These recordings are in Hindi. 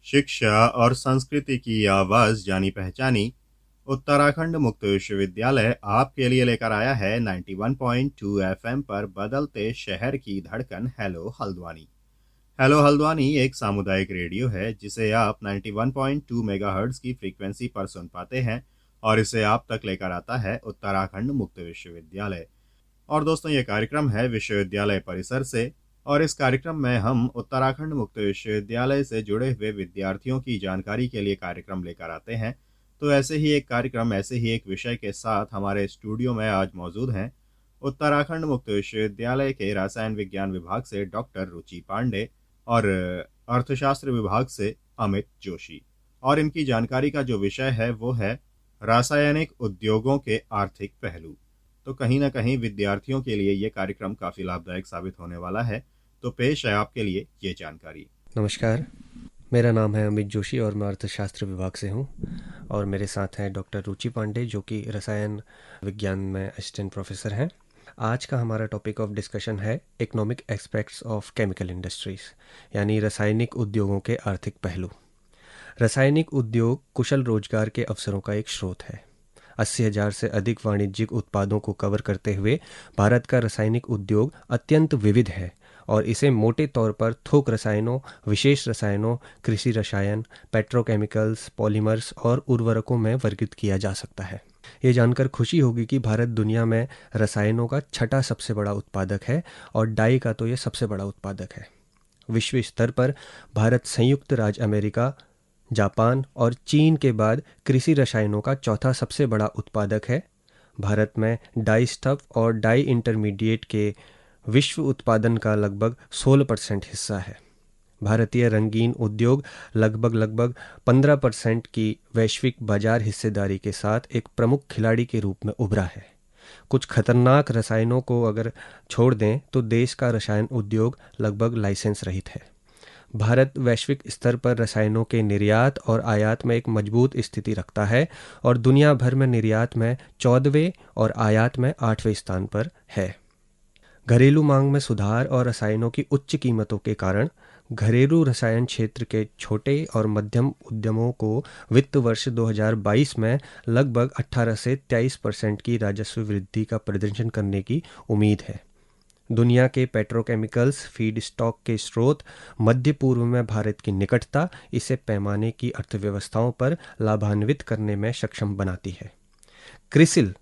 शिक्षा और संस्कृति की आवाज जानी पहचानी उत्तराखंड मुक्त विश्वविद्यालय आपके लिए लेकर आया है 91.2 एफएम पर बदलते शहर की धड़कन हेलो हल्द्वानी। हेलो हल्द्वानी एक सामुदायिक रेडियो है जिसे आप 91.2 मेगाहर्ट्ज की फ्रीक्वेंसी पर सुन पाते हैं और इसे आप तक लेकर आता है उत्तराखंड मुक्त विश्वविद्यालय। और दोस्तों, ये कार्यक्रम है विश्वविद्यालय परिसर से और इस कार्यक्रम में हम उत्तराखंड मुक्त विश्वविद्यालय से जुड़े हुए विद्यार्थियों की जानकारी के लिए कार्यक्रम लेकर आते हैं। तो ऐसे ही एक कार्यक्रम, ऐसे ही एक विषय के साथ हमारे स्टूडियो में आज मौजूद हैं उत्तराखंड मुक्त विश्वविद्यालय के रसायन विज्ञान विभाग से डॉक्टर रुचि पांडे और अर्थशास्त्र विभाग से अमित जोशी। और इनकी जानकारी का जो विषय है वो है रासायनिक उद्योगों के आर्थिक पहलू। तो कहीं ना कहीं विद्यार्थियों के लिए ये कार्यक्रम काफ़ी लाभदायक साबित होने वाला है। तो पेश है आपके लिए ये जानकारी। नमस्कार, मेरा नाम है अमित जोशी और मैं अर्थशास्त्र विभाग से हूँ और मेरे साथ हैं डॉक्टर रुचि पांडे जो कि रसायन विज्ञान में असिस्टेंट प्रोफेसर हैं। आज का हमारा टॉपिक ऑफ डिस्कशन है economic aspects of chemical industries, यानी रासायनिक उद्योगों के आर्थिक पहलू। रासायनिक उद्योग कुशल रोजगार के अवसरों का एक स्रोत है। 80,000 से अधिक वाणिज्यिक उत्पादों को कवर करते हुए भारत का रासायनिक उद्योग अत्यंत विविध है और इसे मोटे तौर पर थोक रसायनों, विशेष रसायनों, कृषि रसायन, पेट्रोकेमिकल्स, पॉलीमर्स और उर्वरकों में वर्गीकृत किया जा सकता है। ये जानकर खुशी होगी कि भारत दुनिया में रसायनों का छठा सबसे बड़ा उत्पादक है और डाई का तो ये सबसे बड़ा उत्पादक है। विश्व स्तर पर भारत संयुक्त राज्य अमेरिका, जापान और चीन के बाद कृषि रसायनों का चौथा सबसे बड़ा उत्पादक है। भारत में डाई स्टफ और डाई इंटरमीडिएट के विश्व उत्पादन का लगभग 16% हिस्सा है। भारतीय रंगीन उद्योग लगभग 15% की वैश्विक बाजार हिस्सेदारी के साथ एक प्रमुख खिलाड़ी के रूप में उभरा है। कुछ खतरनाक रसायनों को अगर छोड़ दें तो देश का रसायन उद्योग लगभग लाइसेंस रहित है। भारत वैश्विक स्तर पर रसायनों के निर्यात और आयात में एक मजबूत स्थिति रखता है और दुनिया भर में निर्यात में 14वें और आयात में 8वें स्थान पर है। घरेलू मांग में सुधार और रसायनों की उच्च कीमतों के कारण घरेलू रसायन क्षेत्र के छोटे और मध्यम उद्यमों को वित्त वर्ष 2022 में लगभग 18 से 23% की राजस्व वृद्धि का प्रदर्शन करने की उम्मीद है। दुनिया के पेट्रोकेमिकल्स फीड स्टॉक के स्रोत मध्य पूर्व में भारत की निकटता इसे पैमाने की अर्थव्यवस्थाओं पर लाभान्वित करने में सक्षम बनाती है। क्रिसिल,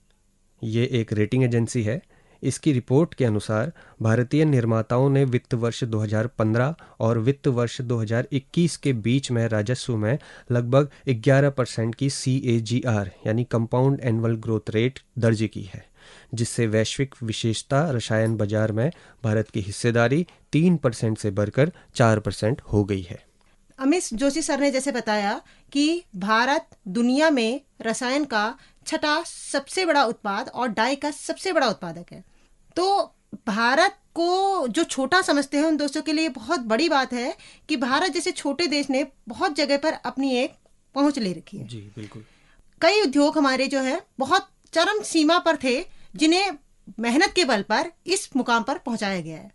ये एक रेटिंग एजेंसी है, इसकी रिपोर्ट के अनुसार भारतीय निर्माताओं ने वित्त वर्ष 2015 और वित्त वर्ष 2021 के बीच में राजस्व में लगभग 11% की CAGR यानी कंपाउंड एनुअल ग्रोथ रेट दर्ज की है, जिससे वैश्विक विशेषता रसायन बाजार में भारत की हिस्सेदारी 3% से बढ़कर 4% हो गई है। अमित जोशी सर ने जैसे बताया कि भारत दुनिया में रसायन का छठा सबसे बड़ा उत्पाद और डाई का सबसे बड़ा उत्पादक है। तो भारत को जो छोटा समझते हैं उन दोस्तों के लिए बहुत बड़ी बात है कि भारत जैसे छोटे देश ने बहुत जगह पर अपनी एक पहुंच ले रखी है। जी बिल्कुल। कई उद्योग हमारे जो है बहुत चरम सीमा पर थे, जिन्हें मेहनत के बल पर इस मुकाम पर पहुंचाया गया है।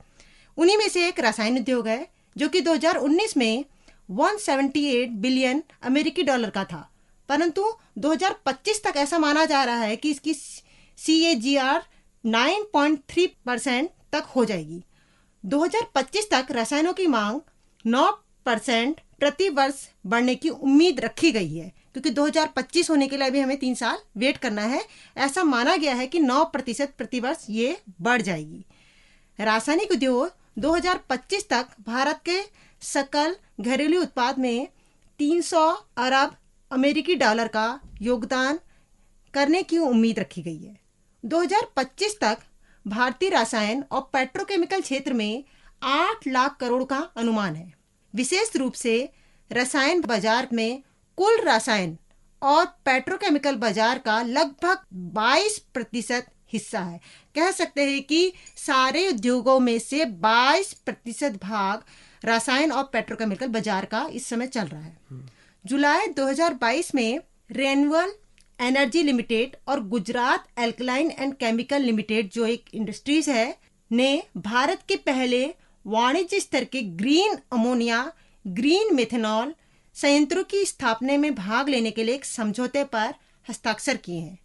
उन्हीं में से एक रसायन उद्योग है जो कि 2019 में 178 बिलियन अमेरिकी डॉलर का था, परंतु 2025 तक ऐसा माना जा रहा है कि इसकी CAGR 9.3% तक हो जाएगी। 2025 तक रसायनों की मांग 9% प्रति वर्ष बढ़ने की उम्मीद रखी गई है, क्योंकि 2025 होने के लिए अभी हमें 3 साल वेट करना है। ऐसा माना गया है कि 9% प्रति वर्ष ये बढ़ जाएगी। रासायनिक उद्योग 2025 तक भारत के सकल घरेलू उत्पाद में 300 अरब अमेरिकी डॉलर का योगदान करने की उम्मीद रखी गई है। 2025 तक भारतीय रसायन और पेट्रोकेमिकल क्षेत्र में 8 लाख करोड़ का अनुमान है। विशेष रूप से रसायन बाजार में कुल रसायन और पेट्रोकेमिकल बाजार का लगभग 22% हिस्सा है। कह सकते हैं कि सारे उद्योगों में से 22% भाग रसायन और पेट्रोकेमिकल बाजार का इस समय चल रहा है। जुलाई 2022 में रेन्युअल एनर्जी लिमिटेड और Gujarat alkaline and chemical limited, जो एक इंडस्ट्रीज है, ने भारत के पहले वाणिज्य स्तर के ग्रीन अमोनिया, ग्रीन मेथनॉल, संयंत्रों की स्थापना में भाग लेने के लिए एक समझौते पर हस्ताक्षर किए हैं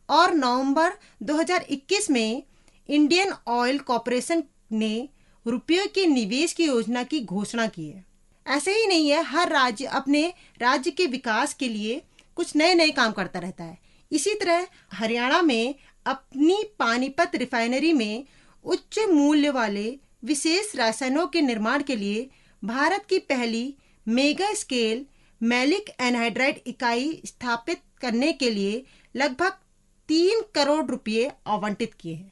और नवंबर 2021 में इंडियन ऑयल कॉरपोरेशन ने रुपयों के निवेश की योजना की घोषणा की है। ऐसे ही नहीं है, हर राज्य अपने राज्य के विकास के लिए कुछ नए नए काम करता रहता है। इसी तरह हरियाणा में अपनी पानीपत रिफाइनरी में उच्च मूल्य वाले विशेष रसायनों के निर्माण के लिए भारत की पहली मेगा स्केल मैलिक एनहाइड्राइड इकाई स्थापित करने के लिए लगभग 3 करोड़ रुपए आवंटित किए हैं।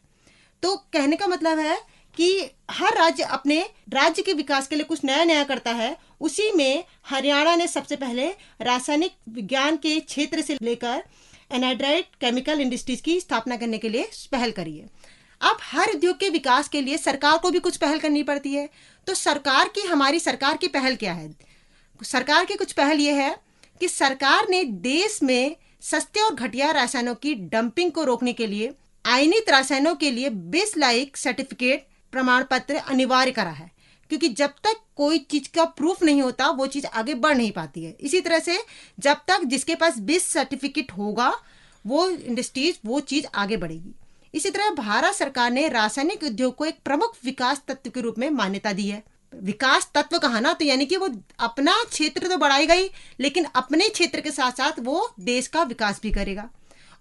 तो कहने का मतलब है कि हर राज्य अपने राज्य के विकास के लिए कुछ नया नया करता है। उसी में हरियाणा ने सबसे पहले रासायनिक विज्ञान के क्षेत्र से लेकर एनहाइड्राइड केमिकल इंडस्ट्रीज की स्थापना करने के लिए पहल करी है। अब हर उद्योग के विकास के लिए सरकार को भी कुछ पहल करनी पड़ती है। तो हमारी सरकार की पहल क्या है? सरकार की कुछ पहल ये है कि सरकार ने देश में सस्ते और घटिया रसायनों की डंपिंग को रोकने के लिए आयनित रसायनों के लिए बेस लाइक सर्टिफिकेट प्रमाण पत्र अनिवार्य करा है, क्योंकि जब तक कोई चीज का प्रूफ नहीं होता वो चीज आगे बढ़ नहीं पाती है। इसी तरह से जब तक जिसके पास बेस सर्टिफिकेट होगा वो इंडस्ट्रीज वो चीज आगे बढ़ेगी। इसी तरह भारत सरकार ने रासायनिक उद्योग को एक प्रमुख विकास तत्व के रूप में मान्यता दी है। विकास तत्व कहा ना, तो यानी कि वो अपना क्षेत्र तो बढ़ाएगा ही, लेकिन अपने क्षेत्र के साथ साथ वो देश का विकास भी करेगा।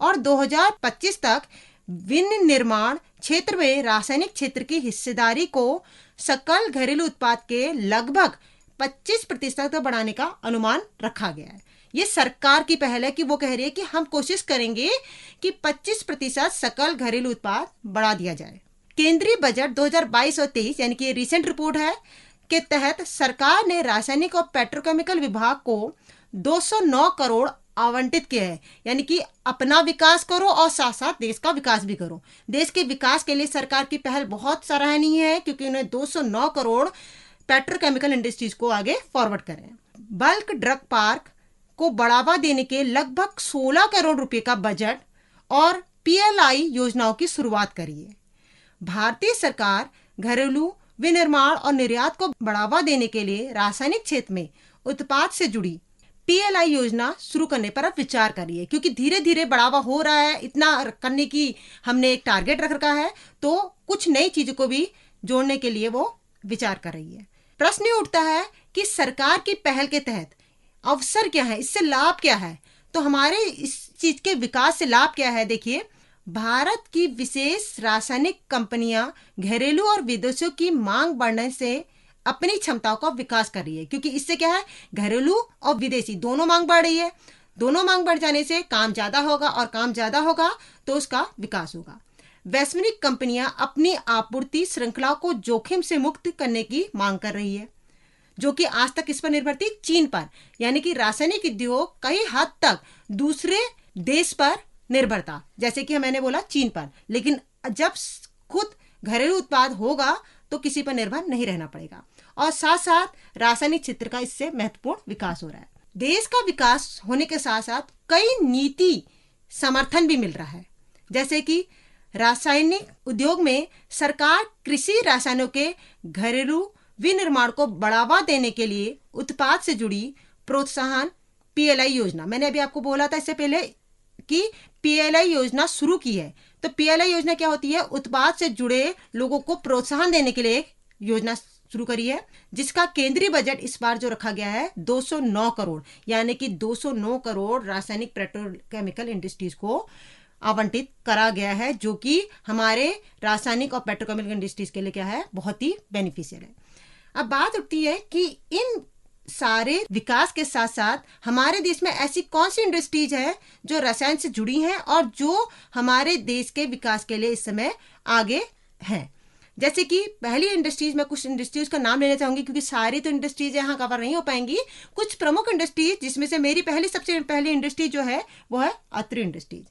और 2025 तक विनिर्माण क्षेत्र में रासायनिक क्षेत्र की हिस्सेदारी को सकल घरेलू उत्पाद के लगभग 25% तक बढ़ाने का अनुमान रखा गया है। ये सरकार की पहल है कि वो कह रही है कि हम कोशिश करेंगे कि 25% सकल घरेलू उत्पाद बढ़ा दिया जाए। केंद्रीय बजट 2022 और 23 यानी कि रिसेंट रिपोर्ट है के तहत सरकार ने रासायनिक और पेट्रोकेमिकल विभाग को 209 करोड़ आवंटित किया है। यानी कि अपना विकास करो और साथ साथ देश का विकास भी करो। देश के विकास के लिए सरकार की पहल बहुत सराहनीय है, क्योंकि उन्हें 209 करोड़ पेट्रोकेमिकल इंडस्ट्रीज को आगे फॉरवर्ड करें। बल्क ड्रग पार्क को बढ़ावा देने के लगभग 16 करोड़ रुपए का बजट और पीएलआई योजनाओं की शुरुआत करी है। भारतीय सरकार घरेलू विनिर्माण और निर्यात को बढ़ावा देने के लिए रासायनिक क्षेत्र में उत्पाद से जुड़ी पीएलआई योजना शुरू करने पर अब विचार कर रही है, क्योंकि धीरे धीरे बढ़ावा हो रहा है। इतना करने की हमने एक टारगेट रख रखा है, तो कुछ नई चीजों को भी जोड़ने के लिए वो विचार कर रही है। प्रश्न ये उठता है कि सरकार की पहल के तहत अवसर क्या है, इससे लाभ क्या है? तो हमारे इस चीज के विकास से लाभ क्या है? देखिए, भारत की विशेष रासायनिक कंपनियां घरेलू और विदेशों की मांग बढ़ने से अपनी क्षमताओं का विकास कर रही है, क्योंकि इससे क्या है, घरेलू और विदेशी दोनों मांग बढ़ रही है। दोनों मांग बढ़ जाने से काम ज्यादा होगा और काम ज्यादा होगा तो उसका विकास होगा। वैश्विक कंपनियां अपनी आपूर्ति श्रृंखला को जोखिम से मुक्त करने की मांग कर रही है, जो कि आज तक किस पर निर्भर थी? चीन पर। यानी कि रासायनिक उद्योग कई हद तक दूसरे देश पर निर्भर था, जैसे कि मैंने बोला चीन पर, लेकिन जब खुद घरेलू उत्पाद होगा तो किसी पर निर्भर नहीं रहना पड़ेगा। और साथ साथ रासायनिक क्षेत्र का इससे महत्वपूर्ण विकास हो रहा है। देश का विकास होने के साथ साथ कई नीति समर्थन भी मिल रहा है, जैसे कि रासायनिक उद्योग में सरकार कृषि रसायनों के घरेलू विनिर्माण को बढ़ावा देने के लिए उत्पाद से जुड़ी प्रोत्साहन पीएलआई योजना, मैंने अभी आपको बोला था इससे पहले कि पीएलआई योजना शुरू की है। तो पीएलआई योजना क्या होती है? उत्पाद से जुड़े लोगों को प्रोत्साहन देने के लिए एक योजना शुरू करी है, जिसका केंद्रीय बजट इस बार जो रखा गया है 209 करोड़, यानी कि 209 करोड़ रासायनिक पेट्रोकेमिकल इंडस्ट्रीज को आवंटित करा गया है, जो कि हमारे रासायनिक और पेट्रोकेमिकल इंडस्ट्रीज के लिए क्या है, बहुत ही बेनिफिशियल है। अब बात उठती है कि इन सारे विकास के साथ साथ हमारे देश में ऐसी कौन सी इंडस्ट्रीज है जो रसायन से जुड़ी हैं और जो हमारे देश के विकास के लिए इस समय आगे हैं। जैसे कि पहली इंडस्ट्रीज, में कुछ इंडस्ट्रीज का नाम लेना चाहूंगी, क्योंकि सारी तो इंडस्ट्रीज यहाँ कवर नहीं हो पाएंगी। कुछ प्रमुख इंडस्ट्रीज, जिसमें से मेरी सबसे पहली इंडस्ट्री जो है वो है आत्री इंडस्ट्रीज।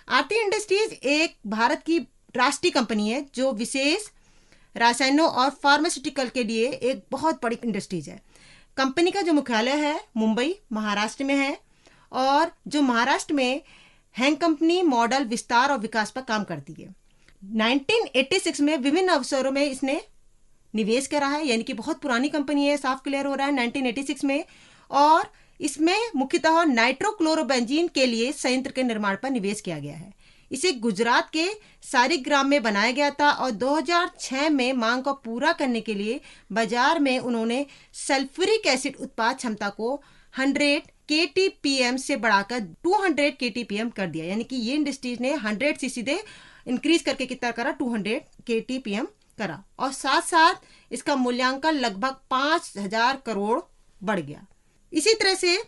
आरती इंडस्ट्रीज एक भारत की राष्ट्रीय कंपनी है, जो विशेष रसायनों और फार्मास्यूटिकल के लिए एक बहुत बड़ी इंडस्ट्रीज है। कंपनी का जो मुख्यालय है मुंबई महाराष्ट्र में है, और जो महाराष्ट्र में हैंग कंपनी मॉडल विस्तार और विकास पर काम करती है। 1986 में विभिन्न अवसरों में इसने निवेश करा है, यानी कि बहुत पुरानी कंपनी है, साफ क्लियर हो रहा है 1986 में। और इसमें मुख्यतः नाइट्रोक्लोरोबेंजीन के लिए संयंत्र के निर्माण पर निवेश किया गया है। इसे गुजरात के सारिग्राम में बनाया गया था और 2006 में मांग को पूरा करने के लिए बाजार में उन्होंने सल्फ्यूरिक एसिड उत्पाद क्षमता को 100 KTPM से बढ़ाकर 200 KTPM कर दिया। यानी कि ये इंडस्ट्रीज ने 100 से सीधे इंक्रीज करके कितना करा, 200 KTPM करा, और साथ साथ इसका मूल्यांकन लगभग 5,000 करोड़ बढ़ गया। इसी तरह से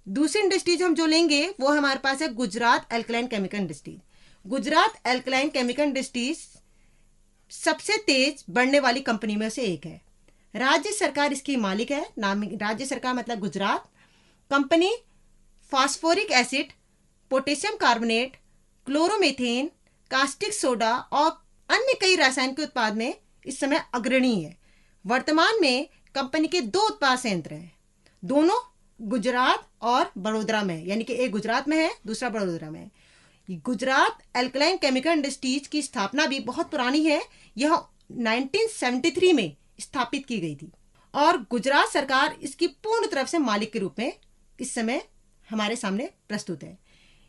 दूसरी इंडस्ट्रीज हम जो लेंगे वो हमारे पास है Gujarat alkaline chemical industries. Gujarat alkaline chemical industries सबसे तेज बढ़ने वाली कंपनी में से एक है। राज्य सरकार इसकी मालिक है। नाम राज्य सरकार मतलब Gujarat. Company phosphoric acid, potassium carbonate, chloromethane, caustic soda और अन्य कई रासायनिक के उत्पाद में इस समय अग्रणी है। वर्तमान में कंपनी के 2 उत्पाद संयंत्र हैं, दोनों गुजरात और बड़ौदा में, यानी कि एक गुजरात में है, दूसरा बड़ौदा में है। गुजरात एल्कलाइन केमिकल इंडस्ट्रीज की स्थापना भी बहुत पुरानी है। यह 1973 में स्थापित की गई थी और गुजरात सरकार इसकी पूर्ण तरफ से मालिक के रूप में इस समय हमारे सामने प्रस्तुत है।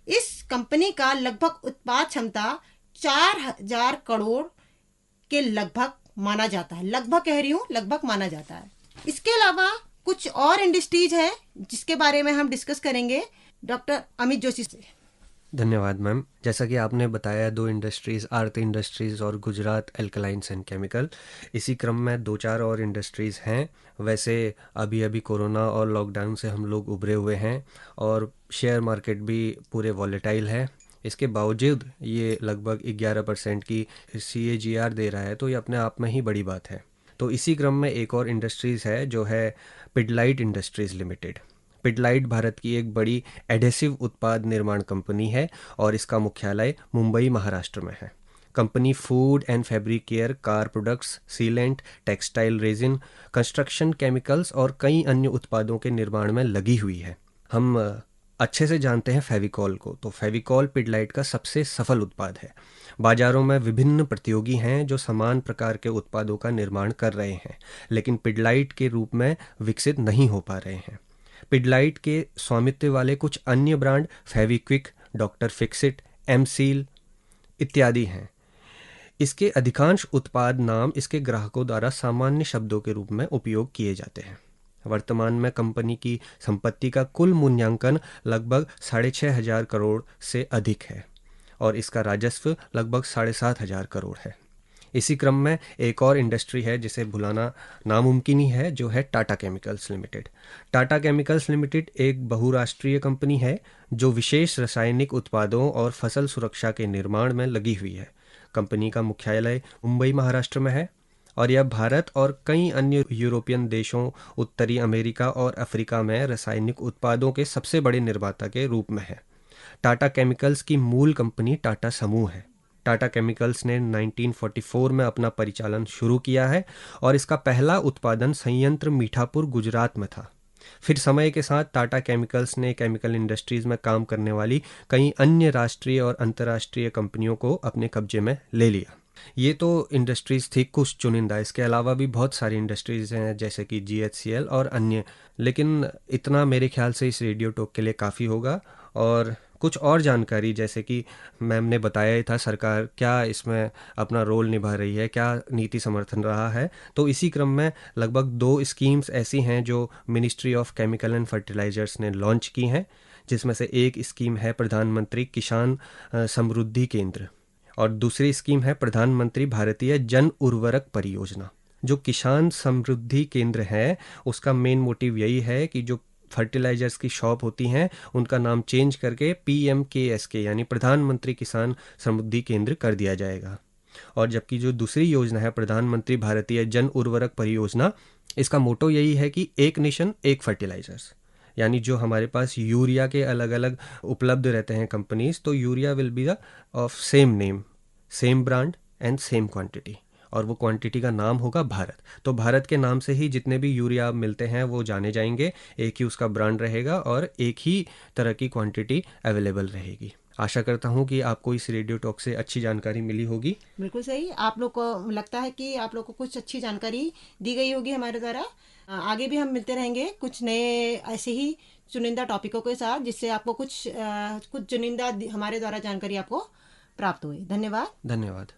इस कंपनी का लगभग उत्पाद क्षमता 4,000 करोड़ के लगभग माना जाता है। लगभग कह रही हूँ, लगभग माना जाता है। इसके अलावा कुछ और इंडस्ट्रीज है जिसके बारे में हम डिस्कस करेंगे डॉक्टर अमित जोशी से। धन्यवाद मैम। जैसा कि आपने बताया 2 इंडस्ट्रीज़, आरती इंडस्ट्रीज़ और गुजरात एल्कलाइंस एंड केमिकल। इसी क्रम में 2-4 और इंडस्ट्रीज़ हैं। वैसे अभी अभी कोरोना और लॉकडाउन से हम लोग उभरे हुए हैं और शेयर मार्केट भी पूरे वॉलेटाइल है। इसके बावजूद ये लगभग 11% की CAGR दे रहा है, तो ये अपने आप में ही बड़ी बात है। तो इसी क्रम में एक और इंडस्ट्रीज़ है जो है पिडलाइट इंडस्ट्रीज़ लिमिटेड। पिडलाइट भारत की एक बड़ी एडेसिव उत्पाद निर्माण कंपनी है और इसका मुख्यालय मुंबई महाराष्ट्र में है। Company food and fabric care, car products, sealant, textile resin, construction chemicals और कई अन्य उत्पादों के निर्माण में लगी हुई है। हम अच्छे से जानते हैं फेविकॉल को, तो फेविकॉल पिडलाइट का सबसे सफल उत्पाद है। बाजारों में विभिन्न प्रतियोगी हैं जो समान प्रकार के उत्पादों का निर्माण कर रहे हैं, लेकिन पिडलाइट के रूप में विकसित नहीं हो पा रहे हैं। पिडलाइट के स्वामित्व वाले कुछ अन्य brand Fevikwik, doctor Fixit, M-Seal इत्यादि हैं। इसके अधिकांश उत्पाद नाम इसके ग्राहकों द्वारा सामान्य शब्दों के रूप में उपयोग किए जाते हैं। वर्तमान में कंपनी की संपत्ति का कुल मूल्यांकन लगभग 6,500 करोड़ से अधिक है और इसका राजस्व लगभग 7,500 करोड़ है। इसी क्रम में एक और इंडस्ट्री है जिसे भुलाना नामुमकिन ही है, जो है Tata chemicals limited. Tata chemicals limited एक बहुराष्ट्रीय कंपनी है जो विशेष रासायनिक उत्पादों और फसल सुरक्षा के निर्माण में लगी हुई है। कंपनी का मुख्यालय मुंबई महाराष्ट्र में है और यह भारत और कई अन्य यूरोपियन देशों, उत्तरी अमेरिका और अफ्रीका में रासायनिक उत्पादों के सबसे बड़े निर्माता के रूप में है। टाटा केमिकल्स की मूल कंपनी टाटा समूह है। टाटा केमिकल्स ने 1944 में अपना परिचालन शुरू किया है और इसका पहला उत्पादन संयंत्र मीठापुर, गुजरात में था। फिर समय के साथ टाटा केमिकल्स ने केमिकल इंडस्ट्रीज में काम करने वाली कई अन्य राष्ट्रीय और अंतर्राष्ट्रीय कंपनियों को अपने कब्जे में ले लिया। ये तो इंडस्ट्रीज थी कुछ चुनिंदा, इसके अलावा भी बहुत सारी इंडस्ट्रीज हैं जैसे कि GHCL और अन्य, लेकिन इतना मेरे ख्याल से इस रेडियो टॉक के लिए काफ़ी होगा। और कुछ और जानकारी जैसे कि मैम ने बताया ही था, सरकार क्या इसमें अपना रोल निभा रही है, क्या नीति समर्थन रहा है, तो इसी क्रम में लगभग 2 स्कीम्स ऐसी हैं जो ministry of chemical and fertilizers ने लॉन्च की हैं, जिसमें से एक स्कीम है प्रधानमंत्री किसान समृद्धि केंद्र और दूसरी स्कीम है प्रधानमंत्री भारतीय जन उर्वरक परियोजना। जो किसान समृद्धि केंद्र है उसका मेन मोटिव यही है कि जो फर्टिलाइजर्स की शॉप होती हैं उनका नाम चेंज करके PMKSK यानी प्रधानमंत्री किसान समृद्धि केंद्र कर दिया जाएगा। और जबकि जो दूसरी योजना है प्रधानमंत्री भारतीय जन उर्वरक परियोजना, इसका मोटो यही है कि एक नेशन एक फर्टिलाइजर्स, यानी जो हमारे पास यूरिया के अलग अलग उपलब्ध रहते हैं कंपनीज, तो urea will be the of same name, same brand and same quantity, और वो क्वांटिटी का नाम होगा भारत। तो भारत के नाम से ही जितने भी यूरिया मिलते हैं वो जाने जाएंगे, एक ही उसका ब्रांड रहेगा और एक ही तरह की क्वांटिटी अवेलेबल रहेगी। आशा करता हूँ कि आपको इस रेडियो टॉक से अच्छी जानकारी मिली होगी। बिल्कुल सही, आप लोग को लगता है कि आप लोग को कुछ अच्छी जानकारी दी गई होगी हमारे द्वारा। आगे भी हम मिलते रहेंगे कुछ नए ऐसे ही चुनिंदा टॉपिकों के साथ, जिससे आपको कुछ चुनिंदा हमारे द्वारा जानकारी आपको प्राप्त हुई। धन्यवाद। धन्यवाद।